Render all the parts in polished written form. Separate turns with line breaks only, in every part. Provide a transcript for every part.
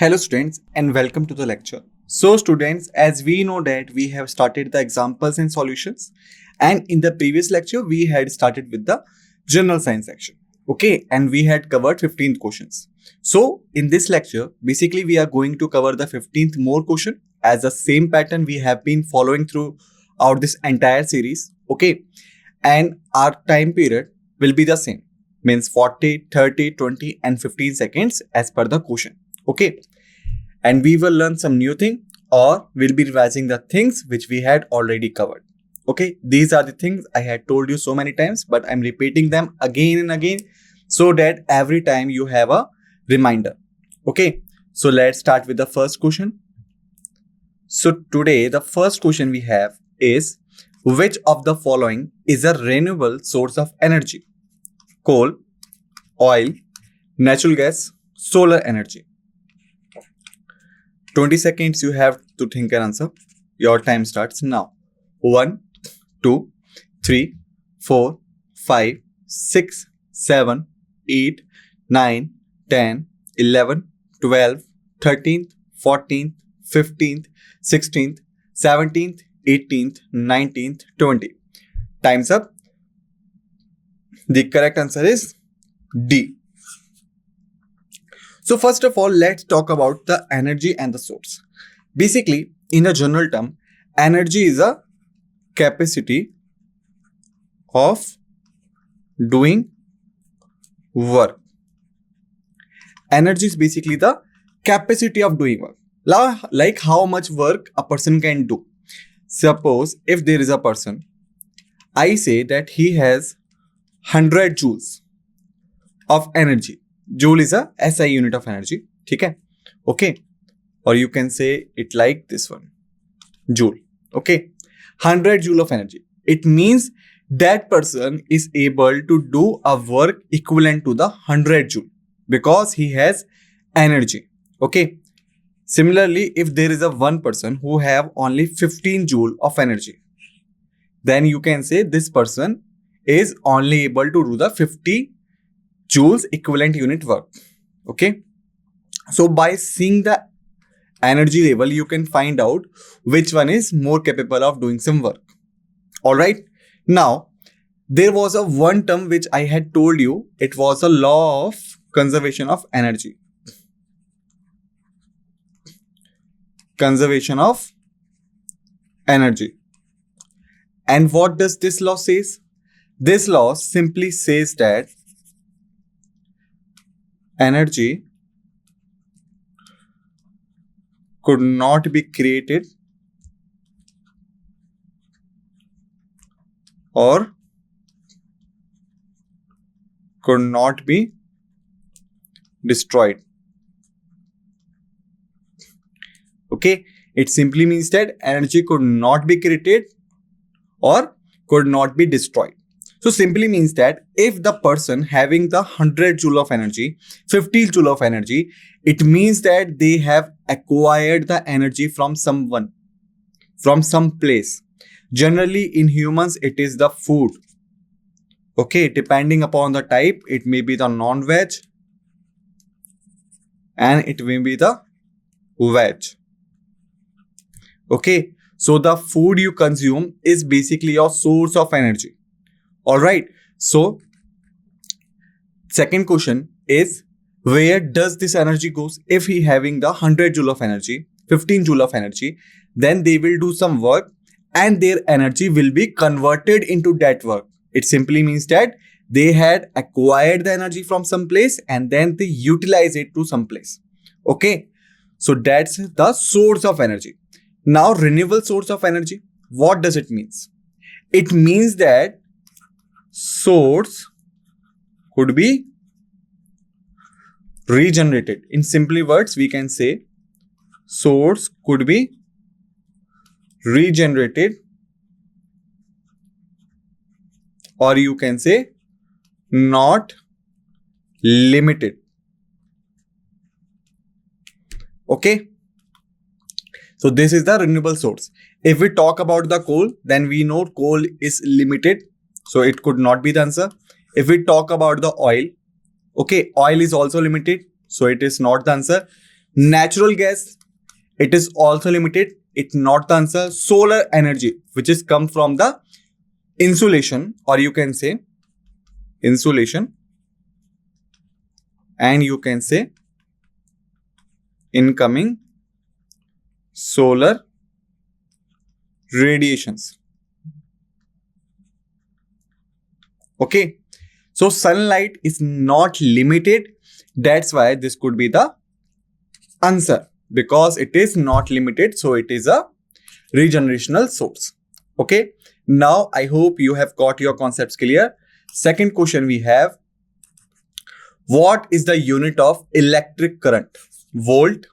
Hello students and welcome to the lecture. So students, as we know that we have started the examples and solutions, and in the previous lecture we had started with the general science section. Okay, and we had covered 15 questions. So in this lecture, basically we are going to cover the 15th more question as the same pattern we have been following throughout this entire series. Okay, and our time period will be the same, means 40, 30, 20 and 15 seconds as per the question. Okay, and we will learn some new thing or we'll be revising the things which we had already covered. Okay, these are the things I had told you so many times, but I'm repeating them again and again so that every time you have a reminder. Okay, so let's start with the first question. So today the first question we have is, which of the following is a renewable source of energy? Coal, oil, natural gas, solar energy. 20 seconds you have to think and answer. Your time starts now. 1, 2, 3, 4, 5, 6, 7, 8, 9, 10, 11, 12, 13th, 14th, 15th, 16th, 17th, 18th, 19th, 20. Time's up. The correct answer is D. So first of all, let's talk about the energy and the source. Basically, in a general term, energy is a capacity of doing work. Energy is basically the capacity of doing work. Like how much work a person can do. Suppose if there is a person, I say that he has 100 joules of energy. Joule is a SI unit of energy. Okay? Okay. Or you can say it like this one. Joule. Okay. 100 joule of energy. It means that person is able to do a work equivalent to the 100 joule because he has energy. Okay. Similarly, if there is a one person who have only 15 joule of energy, then you can say this person is only able to do the 50 joules equivalent unit work. Okay, so by seeing the energy level you can find out which one is more capable of doing some work. All right, now there was a one term which I had told you. It was a law of conservation of energy. Conservation of energy. And what does this law says? This law simply says that energy could not be created or could not be destroyed. Okay, it simply means that energy could not be created or could not be destroyed. So simply means that if the person having the 100 joule of energy, 50 joule of energy, it means that they have acquired the energy from someone, from some place. Generally in humans, it is the food. Okay, depending upon the type, it may be the non-veg and it may be the veg. Okay, so the food you consume is basically your source of energy. Alright, so second question is, where does this energy goes? If he having the 100 joule of energy, 15 joule of energy, then they will do some work and their energy will be converted into that work. It simply means that they had acquired the energy from some place and then they utilize it to some place. Okay, so that's the source of energy. Now renewable source of energy, what does it mean? It means that source could be regenerated. In simply words, we can say source could be regenerated, or you can say not limited. Okay, so this is the renewable source. If we talk about the coal, then we know coal is limited, so it could not be the answer. If we talk about the oil, okay, oil is also limited, so it is not the answer. Natural gas, it is also limited. It's not the answer. Solar energy, which is come from the insulation, or you can say insulation, and you can say incoming solar radiations. Okay, so sunlight is not limited. That's why this could be the answer, because it is not limited, so it is a regenerational source. Okay, now I hope you have got your concepts clear. Second question we have, what is the unit of electric current? Volt,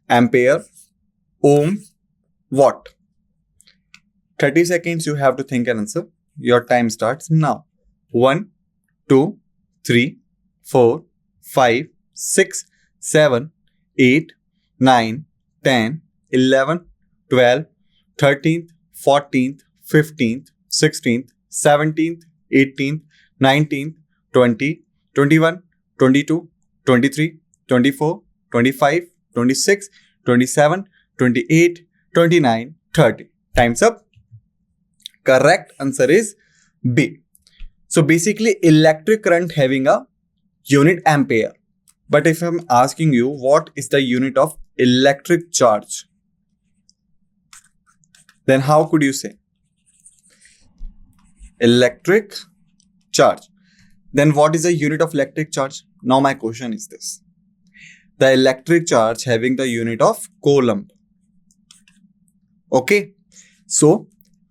ampere, ohm, watt. 30 seconds you have to think and answer. Your time starts now. 1, 2, 3, 4, 5, 6, 7, 8, 9, 10, 11, 12, 13th, 14th, 15th, 16th, 17th, 18th, 19th, 20, 21, 22, 23, 24, 25, 26, 27, 28, 29, 30. Time's up. Correct answer is B. So basically electric current having a unit ampere. But if I'm asking you what is the unit of electric charge, then how could you say? Electric charge. Then what is the unit of electric charge? Now my question is this. The electric charge having the unit of coulomb. Okay. So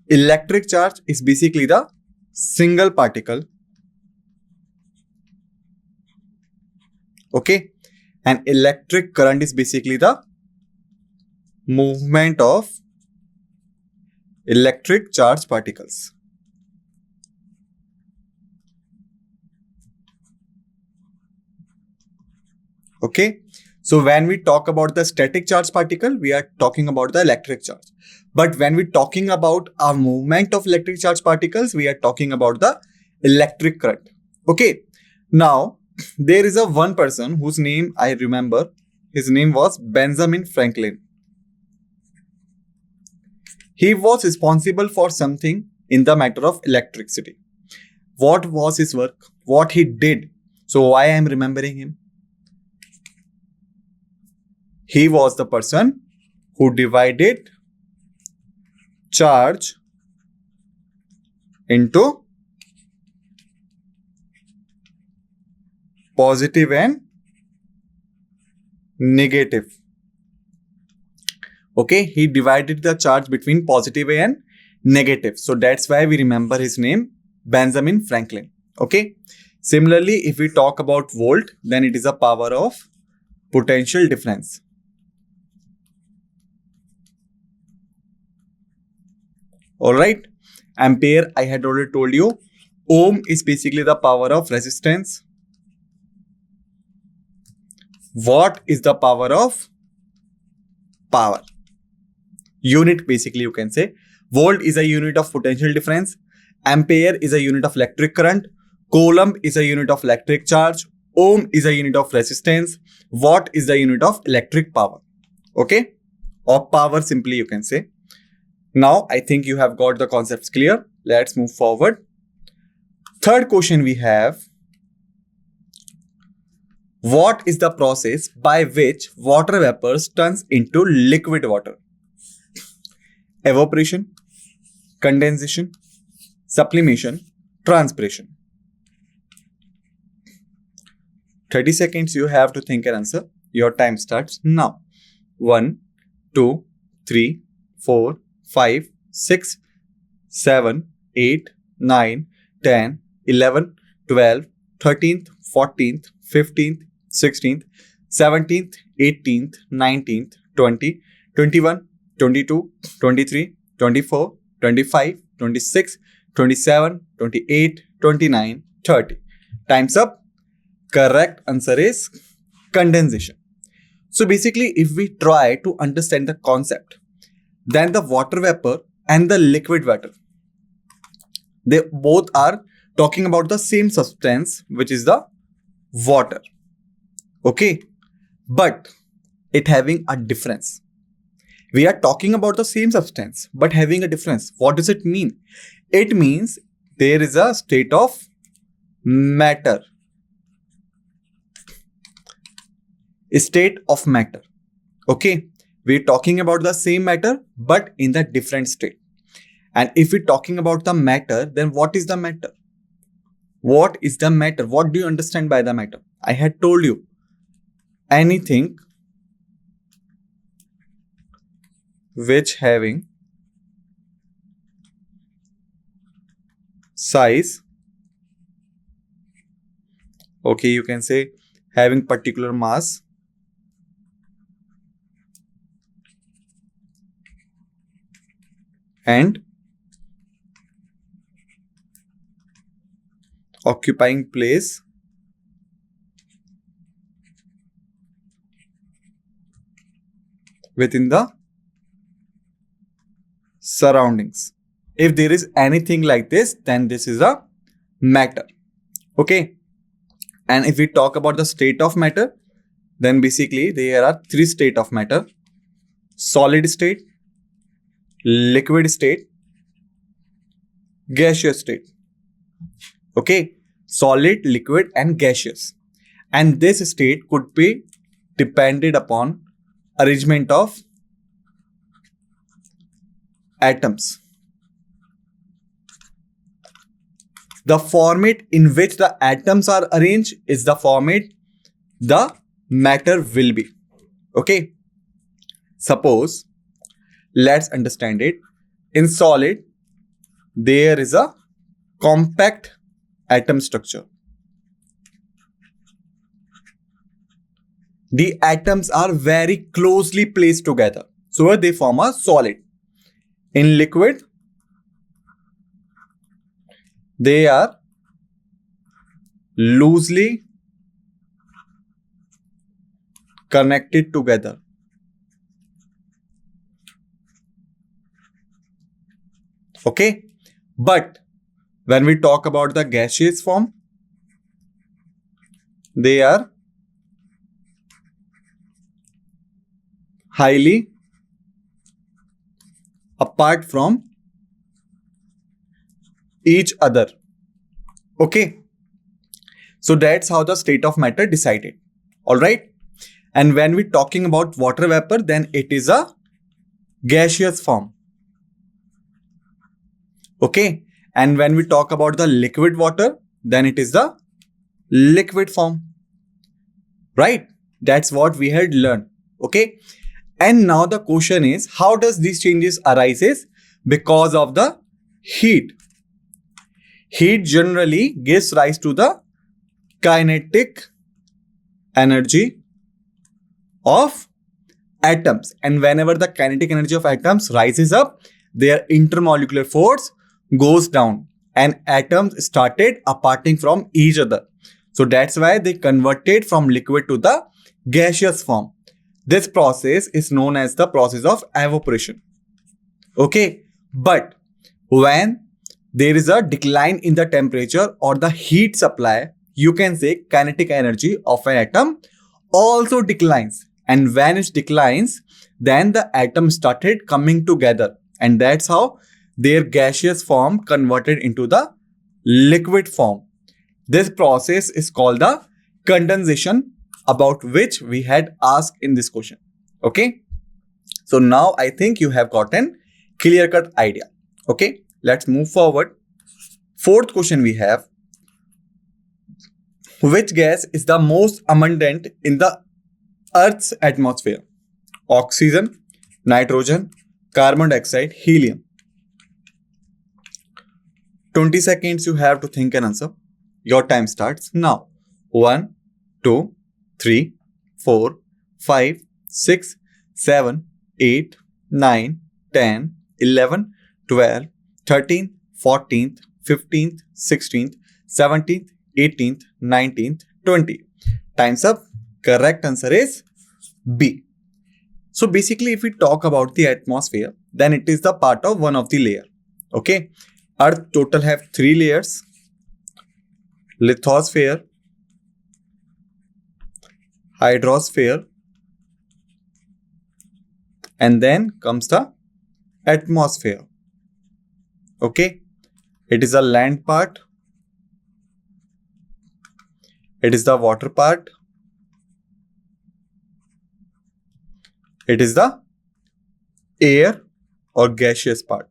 electric charge is basically the single particle. Okay. And electric current is basically the movement of electric charge particles. Okay. So when we talk about the static charge particle, we are talking about the electric charge. But when we're talking about a movement of electric charge particles, we are talking about the electric current. Okay. Now, there is a one person whose name I remember. His name was Benjamin Franklin. He was responsible for something in the matter of electricity. What was his work? What he did? So why I am remembering him? He was the person who divided charge into positive and negative. Okay, he divided the charge between positive and negative. So that's why we remember his name, Benjamin Franklin. Okay. Similarly, if we talk about volt, then it is a power of potential difference. Alright. Ampere, I had already told you. Ohm is basically the power of resistance. Watt is the power of power. Unit, basically you can say. Volt is a unit of potential difference. Ampere is a unit of electric current. Coulomb is a unit of electric charge. Ohm is a unit of resistance. Watt is the unit of electric power. Okay? Or power simply you can say. Now, I think you have got the concepts clear. Let's move forward. Third question we have. What is the process by which water vapors turns into liquid water? Evaporation, condensation, sublimation, transpiration. 30 seconds you have to think and answer. Your time starts now. 1, 2, 3, 4, 5, 6, 7, 8, 9, 10, 11, 12, 13th, 14th, 15th, 16th, 17th, 18th, 19th, 20, 21, 22, 23, 24, 25, 26, 27, 28, 29, 30. Time's up. Correct answer is condensation. So basically, if we try to understand the concept, then the water vapor and the liquid water, they both are talking about the same substance, which is the water. Okay. But it having a difference. We are talking about the same substance, but having a difference. What does it mean? It means there is a state of matter. A state of matter. Okay. We're talking about the same matter, but in the different state. And if we're talking about the matter, then what is the matter? What is the matter? What do you understand by the matter? I had told you anything which having size, okay, you can say having particular mass, and occupying place within the surroundings. If there is anything like this, then this is a matter. Okay. And if we talk about the state of matter, then basically there are three states of matter: solid state, liquid state, gaseous state. Okay. Solid, liquid, and gaseous. And this state could be depended upon arrangement of atoms. The format in which the atoms are arranged is the format the matter will be. Okay. Suppose, let's understand it. In solid, there is a compact atom structure. The atoms are very closely placed together, so they form a solid. In liquid, they are loosely connected together. Okay, but when we talk about the gaseous form, they are highly apart from each other. Okay, so that's how the state of matter decided. All right. And when we're talking about water vapor, then it is a gaseous form. Okay. And when we talk about the liquid water, then it is the liquid form. Right. That's what we had learned. Okay. And now the question is, how does these changes arises? Because of the heat. Heat generally gives rise to the kinetic energy of atoms. And whenever the kinetic energy of atoms rises up, their intermolecular force goes down and atoms started aparting from each other. So that's why they converted from liquid to the gaseous form. This process is known as the process of evaporation. Okay, but when there is a decline in the temperature or the heat supply, you can say kinetic energy of an atom also declines. And when it declines, then the atom started coming together. And that's how their gaseous form converted into the liquid form. This process is called the condensation, about which we had asked in this question. Okay. So now I think you have gotten clear-cut idea. Okay. Let's move forward. Fourth question we have. Which gas is the most abundant in the Earth's atmosphere? Oxygen, nitrogen, carbon dioxide, helium. 20 seconds you have to think and answer. Your time starts now. 1, 2, 3, 4, 5, 6, 7, 8, 9, 10, 11, 12, 13, 14th, 15th, 16th, 17th, 18th, 19th, 20th. Time's up. Correct answer is B. So basically, if we talk about the atmosphere, then it is the part of one of the layer. Okay. Earth total have 3 layers. Lithosphere, hydrosphere, And then comes the atmosphere. Okay, it is the land part, it is the water part, it is the air or gaseous part.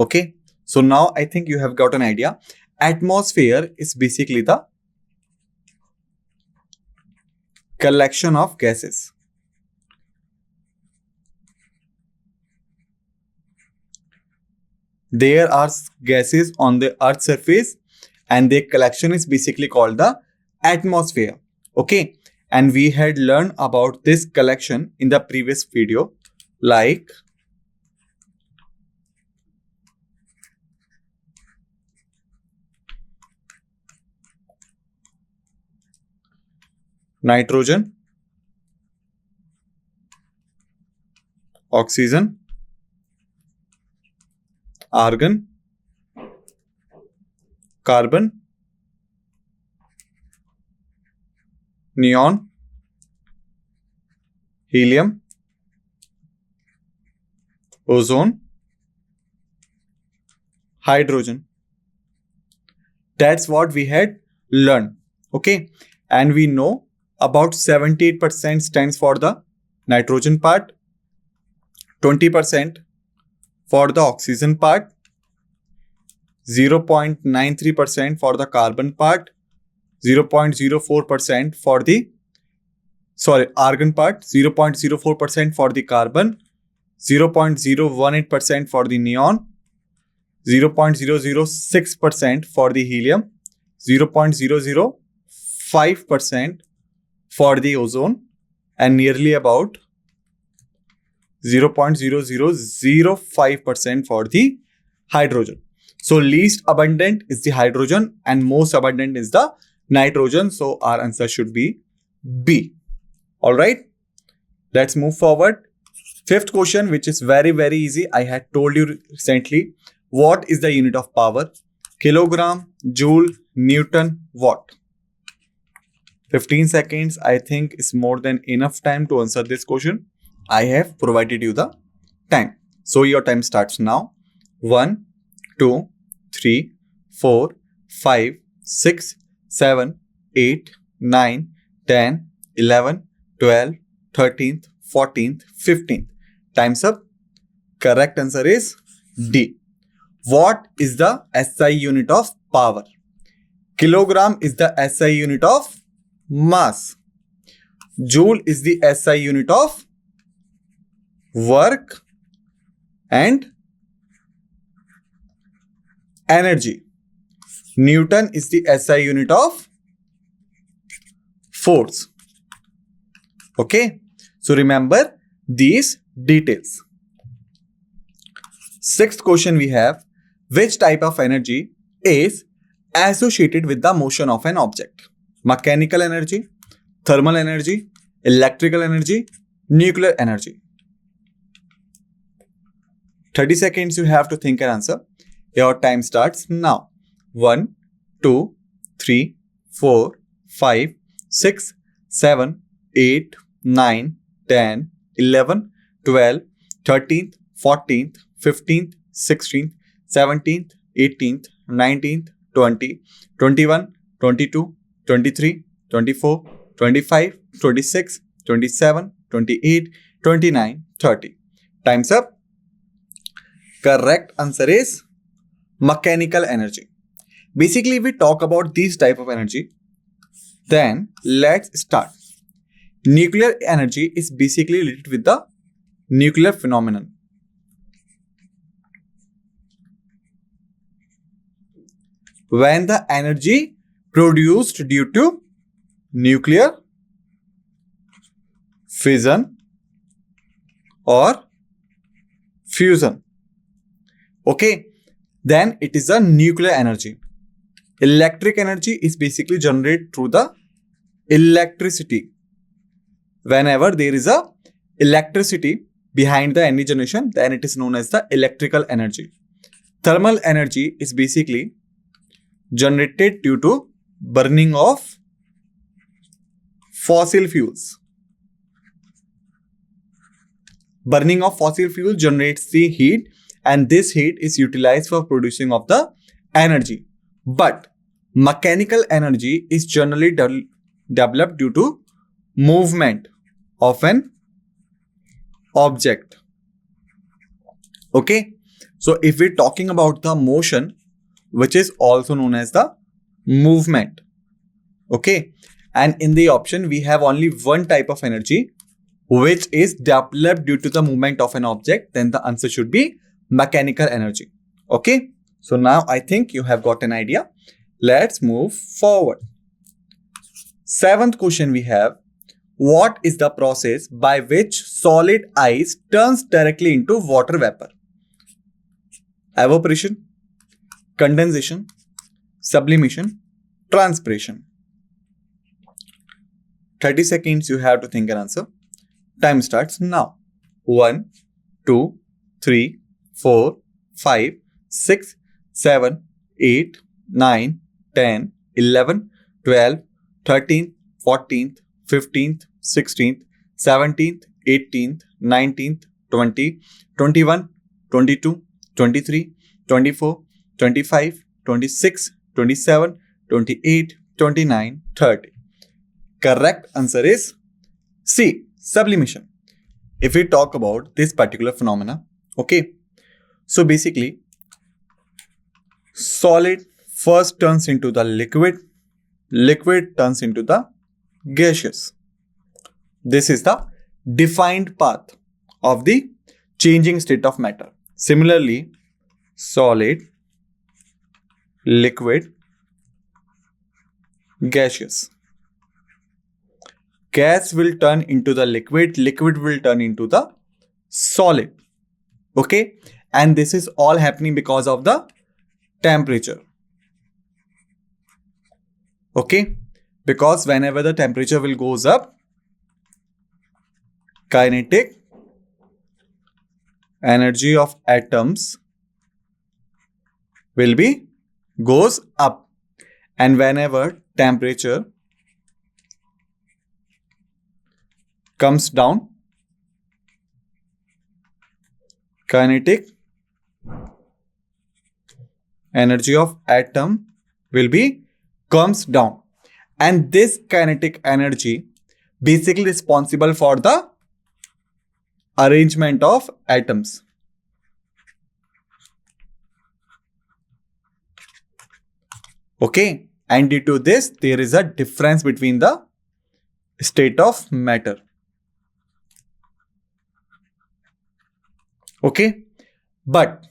Okay, so now I think you have got an idea. Atmosphere is basically the collection of gases. There are gases on the Earth's surface and their collection is basically called the atmosphere. Okay, and we had learned about this collection in the previous video, like nitrogen, oxygen, argon, carbon, neon, helium, ozone, hydrogen. That's what we had learned. Okay, and we know about 78% stands for the nitrogen part, 20% for the oxygen part, 0.93% for the carbon part, 0.04% for the argon part, 0.04% for the carbon, 0.018% for the neon, 0.006% for the helium, 0.005% for the ozone, and nearly about 0.0005% for the hydrogen. So least abundant is the hydrogen and most abundant is the nitrogen. So our answer should be B. Alright, let's move forward. Fifth question, which is very, very easy. I had told you recently. What is the unit of power? Kilogram, joule, Newton, watt. 15 seconds, I think, is more than enough time to answer this question. I have provided you the time. So your time starts now. 1, 2, 3, 4, 5, 6, 7, 8, 9, 10, 11, 12, 13th, 14th, 15th. Time's up. Correct answer is D. What is the SI unit of power? Kilogram is the SI unit of mass. Joule is the SI unit of work and energy. Newton is the SI unit of force. Okay, so remember these details. Sixth question we have, which type of energy is associated with the motion of an object? Mechanical energy, thermal energy, electrical energy, nuclear energy. 30 seconds you have to think and answer. Your time starts now. 1, 2, 3, 4, 5, 6, 7, 8, 9, 10, 11, 12, 13th, 14th, 15th, 16th, 17th, 18th, 19th, 20, 21, 22, 23, 24, 25, 26, 27, 28, 29, 30. Time's up. Correct answer is mechanical energy. Basically, we talk about these type of energy. Then let's start. Nuclear energy is basically related with the nuclear phenomenon. When the energy produced due to nuclear fission or fusion. Okay, then it is a nuclear energy. Electric energy is basically generated through the electricity. Whenever there is a electricity behind the energy generation, then it is known as the electrical energy. Thermal energy is basically generated due to burning of fossil fuels. Burning of fossil fuel generates the heat, and this heat is utilized for producing of the energy. But mechanical energy is generally developed due to movement of an object. Okay, so if we're talking about the motion, which is also known as the movement, okay, and in the option we have only one type of energy which is developed due to the movement of an object, then the answer should be mechanical energy. Okay, so now I think you have got an idea. Let's move forward. Seventh question we have, what is the process by which solid ice turns directly into water vapor? Evaporation, condensation, sublimation, transpiration. 30 seconds you have to think and answer. Time starts now. 1, 2, 3, 4, 5, 6, 7, 8, 9, 10, 11, 12, 13, 14th, 15th, 16th, 17th, 18th, 19th, 20, 21, 22, 23, 24, 25, 26, 27, 28, 29, 30. Correct answer is C, sublimation. If we talk about this particular phenomena, okay, so basically solid first turns into the liquid, liquid turns into the gaseous. This is the defined path of the changing state of matter. Similarly, solid, liquid, gaseous. Gas will turn into the liquid, liquid will turn into the solid. Okay, and this is all happening because of the temperature. Okay, because whenever the temperature will goes up, kinetic energy of atoms will be goes up, and whenever temperature comes down, kinetic energy of atom will be comes down, and this kinetic energy basically responsible for the arrangement of atoms. Okay, and due to this there is a difference between the state of matter. Okay, but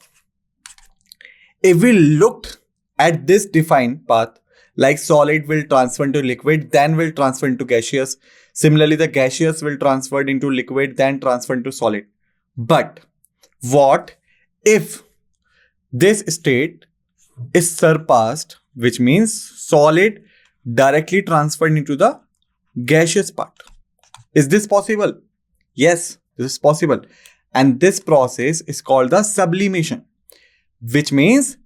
if we looked at this defined path, like solid will transfer into liquid, then will transfer into gaseous. Similarly, the gaseous will transfer into liquid, then transfer into solid. But what if this state is surpassed, which means solid directly transferred into the gaseous part? Is this possible? Yes, this is possible. And this process is called the sublimation, which means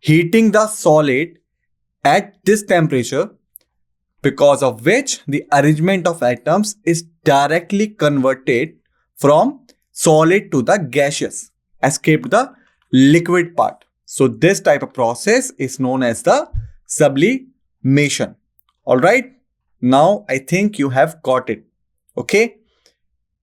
heating the solid at this temperature, because of which the arrangement of atoms is directly converted from solid to the gaseous, escaped the liquid part. So this type of process is known as the sublimation. All right. Now I think you have got it. Okay.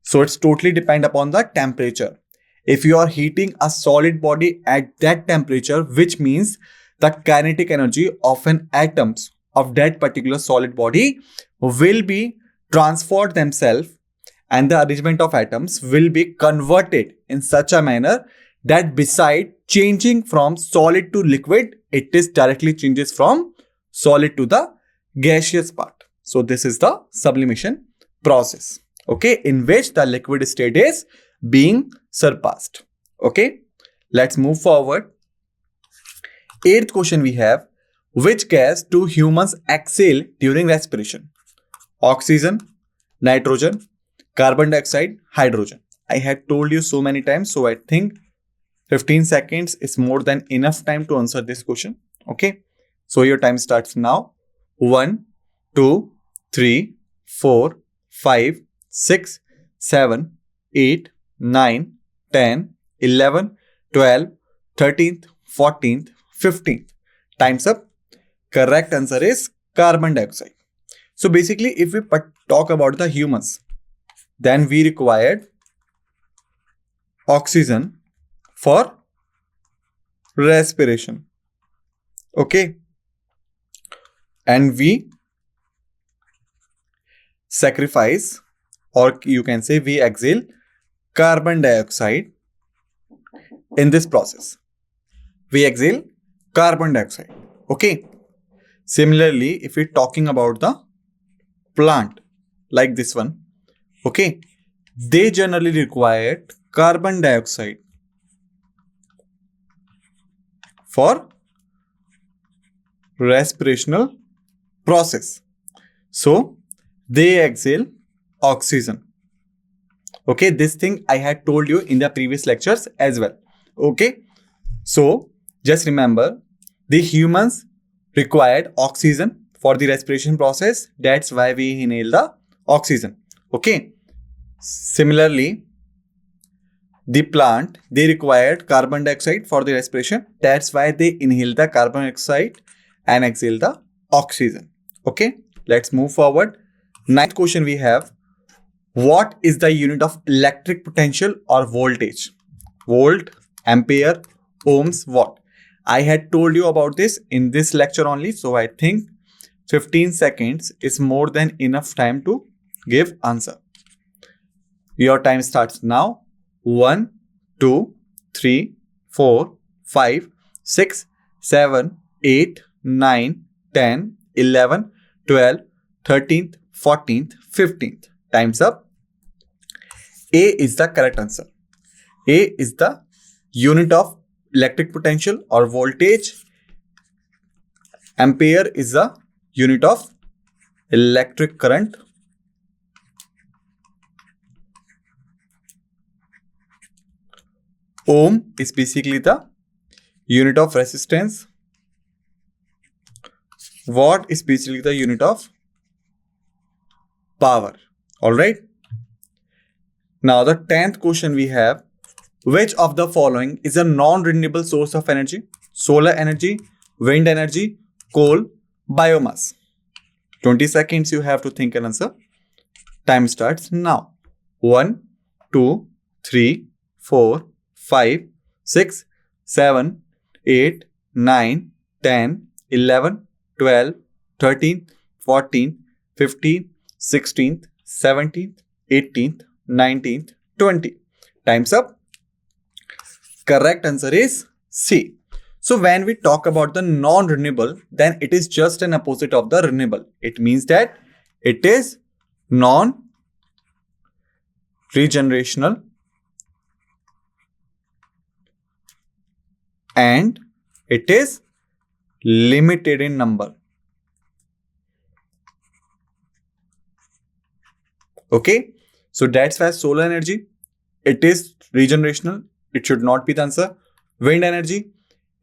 So it's totally depend upon the temperature. If you are heating a solid body at that temperature, which means the kinetic energy of an atoms of that particular solid body will be transferred themselves, and the arrangement of atoms will be converted in such a manner that beside changing from solid to liquid, it is directly changes from solid to the gaseous part. So this is the sublimation process, okay, in which the liquid state is being surpassed. Okay, let's move forward. Eighth question we have, which gas do humans exhale during respiration? Oxygen, nitrogen, carbon dioxide, hydrogen. I had told you so many times, so I think 15 seconds is more than enough time to answer this question. Okay, so your time starts now. 1, 2, 3, 4, 5, 6, 7, 8, 9, 10, 11, 12, 13th, 14th, 15th. Time's up. Correct answer is carbon dioxide. So basically, if we talk about the humans, then we required oxygen for respiration. Okay. And we sacrifice, or you can say we exhale carbon dioxide in this process. We exhale carbon dioxide. Okay. Similarly, if we're talking about the plant like this one, okay, they generally require carbon dioxide for respirational process. So they exhale oxygen. Okay, this thing I had told you in the previous lectures as well. Okay, so just remember, the humans required oxygen for the respiration process. That's why we inhale the oxygen. Okay. Similarly, the plant, they required carbon dioxide for the respiration. That's why they inhale the carbon dioxide and exhale the oxygen. Okay. Let's move forward. Ninth question we have. What is the unit of electric potential or voltage? Volt, ampere, ohms, watt. I had told you about this in this lecture only. So I think 15 seconds is more than enough time to give answer. Your time starts now. 1, 2, 3, 4, 5, 6, 7, 8, 9, 10, 11, 12, 13th, 14th, 15th. Time's up. A is the correct answer. A is the unit of electric potential or voltage. Ampere is the unit of electric current. Ohm is basically the unit of resistance. Watt is basically the unit of power. Alright. Now the 10th question we have. Which of the following is a non-renewable source of energy? Solar energy, wind energy, coal, biomass. 20 seconds you have to think and answer. Time starts now. 1, 2, 3, 4, 5, 6, 7, 8, 9, 10, 11, 12, 13, 14, 15, 16th, 17th, 18th, 19th, 20. Time's up. Correct answer is C. So when we talk about the non-renewable, then it is just an opposite of the renewable. It means that it is non-regenerational and it is limited in number. Okay, so that's why solar energy, it is regenerational. It should not be the answer. Wind energy,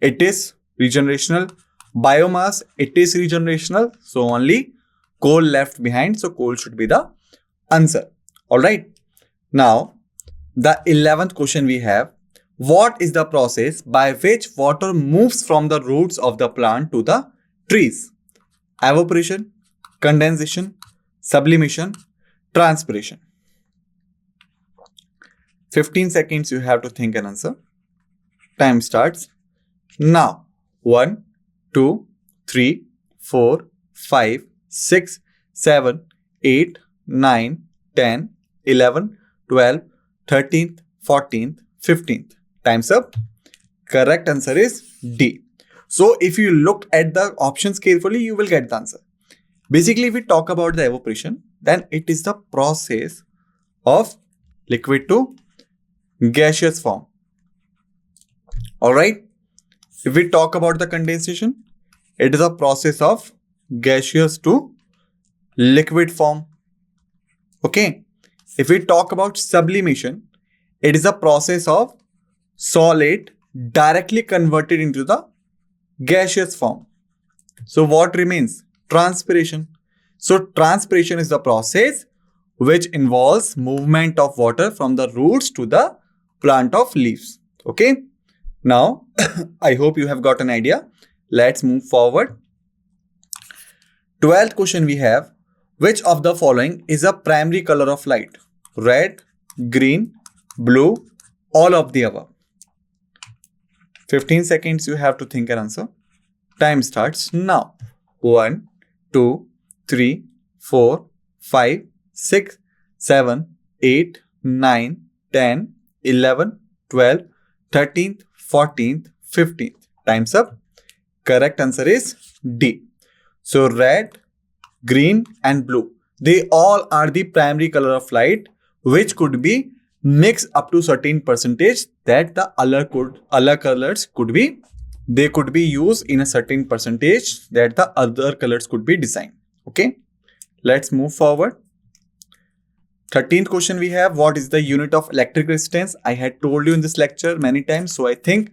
it is regenerational. Biomass, it is regenerational. So only coal left behind. So coal should be the answer. All right. Now, the 11th question we have. What is the process by which water moves from the roots of the plant to the trees? Evaporation, condensation, sublimation, transpiration. 15 seconds you have to think and answer. Time starts now. 1, 2, 3, 4, 5, 6, 7, 8, 9, 10, 11, 12, 13th, 14th, 15th. Time's up. Correct answer is D. So if you look at the options carefully, you will get the answer. Basically, if we talk about the evaporation, then it is the process of liquid to gaseous form. Alright. If we talk about the condensation, it is a process of gaseous to liquid form. Okay. If we talk about sublimation, it is a process of solid directly converted into the gaseous form. So what remains? Transpiration. So transpiration is the process which involves movement of water from the roots to the plant of leaves. Okay. Now, I hope you have got an idea. Let's move forward. 12th question we have, which of the following is a primary color of light? Red, green, blue, all of the above. 15 seconds you have to think and answer. Time starts now. 1, 2, 3, 4, 5, 6, 7, 8, 9, 10, 11, 12, 13th, 14th, 15th. Time's up. Correct answer is D. So red, green and blue, they all are the primary color of light, which could be mixed up to certain percentage that the other colors could be, they could be used in a certain percentage that the other colors could be designed. Okay, let's move forward. 13th question we have, what is the unit of electric resistance? I had told you in this lecture many times, so I think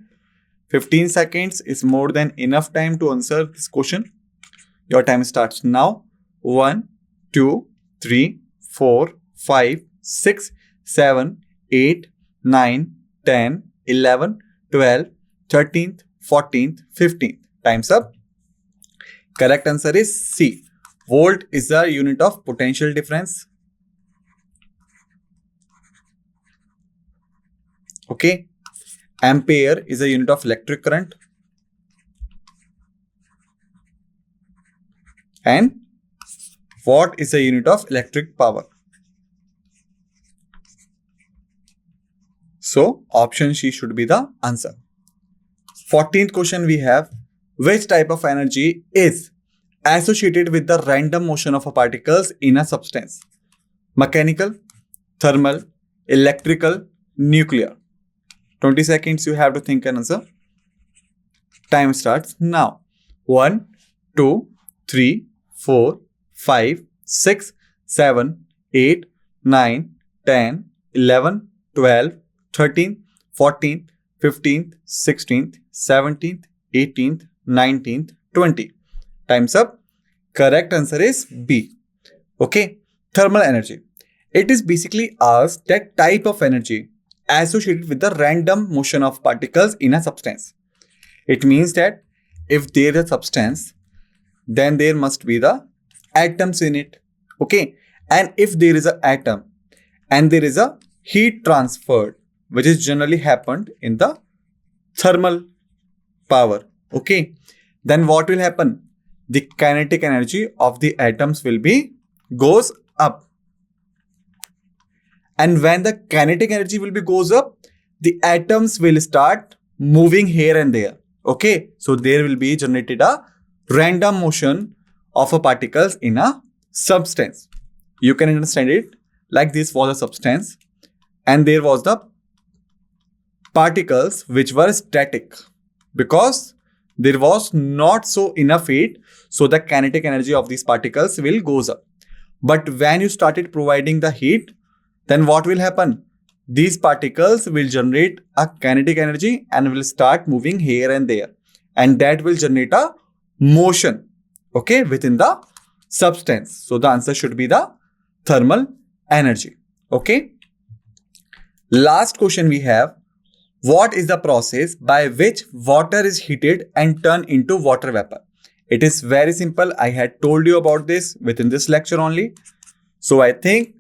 15 seconds is more than enough time to answer this question. Your time starts now. 1, 2, 3, 4, 5, 6, 7, 8, 9, 10, 11, 12, 13th, 14th, 15th. Time's up. Correct answer is C. Volt is the unit of potential difference. Okay. Ampere is a unit of electric current. And watt is a unit of electric power. So option C should be the answer. 14th question we have, which type of energy is associated with the random motion of particles in a substance? Mechanical, thermal, electrical, nuclear. 20 seconds you have to think and answer. Time starts now. 1, 2, 3, 4, 5, 6, 7, 8, 9, 10, 11, 12, 13th, 14th, 15th, 16th, 17th, 18th, 19th, 20th. Time's up. Correct answer is B. Okay. Thermal energy. It is basically asked that type of energy associated with the random motion of particles in a substance. It means that if there is a substance, then there must be the atoms in it. Okay. And if there is an atom and there is a heat transferred, which is generally happened in the thermal power. Okay. Then what will happen? The kinetic energy of the atoms will be goes up. And when the kinetic energy will be goes up, the atoms will start moving here and there. Okay. So there will be generated a random motion of a particles in a substance. You can understand it like this was a substance and there was the particles which were static because there was not so enough heat, so the kinetic energy of these particles will goes up. But when you started providing the heat, then what will happen? These particles will generate a kinetic energy and will start moving here and there, and that will generate a motion, okay, within the substance. So the answer should be the thermal energy. Okay. Last question we have, what is the process by which water is heated and turned into water vapor? It is very simple. I had told you about this within this lecture only. So I think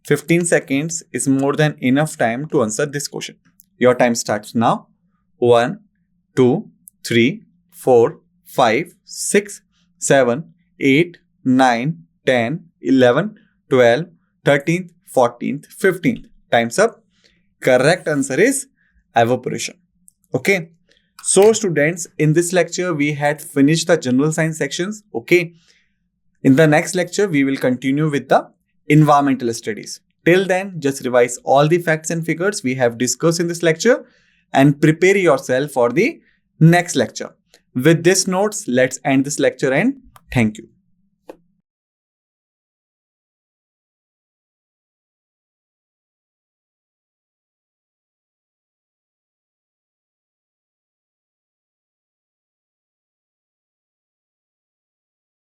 15 seconds is more than enough time to answer this question. Your time starts now. 1, 2, 3, 4, 5, 6, 7, 8, 9, 10, 11, 12, 13th, 14th, 15th. Time's up. Correct answer is evaporation. Okay. So students, in this lecture, we had finished the general science sections. Okay. In the next lecture, we will continue with the environmental studies. Till then, just revise all the facts and figures we have discussed in this lecture and prepare yourself for the next lecture. With this notes, let's end this lecture and thank you.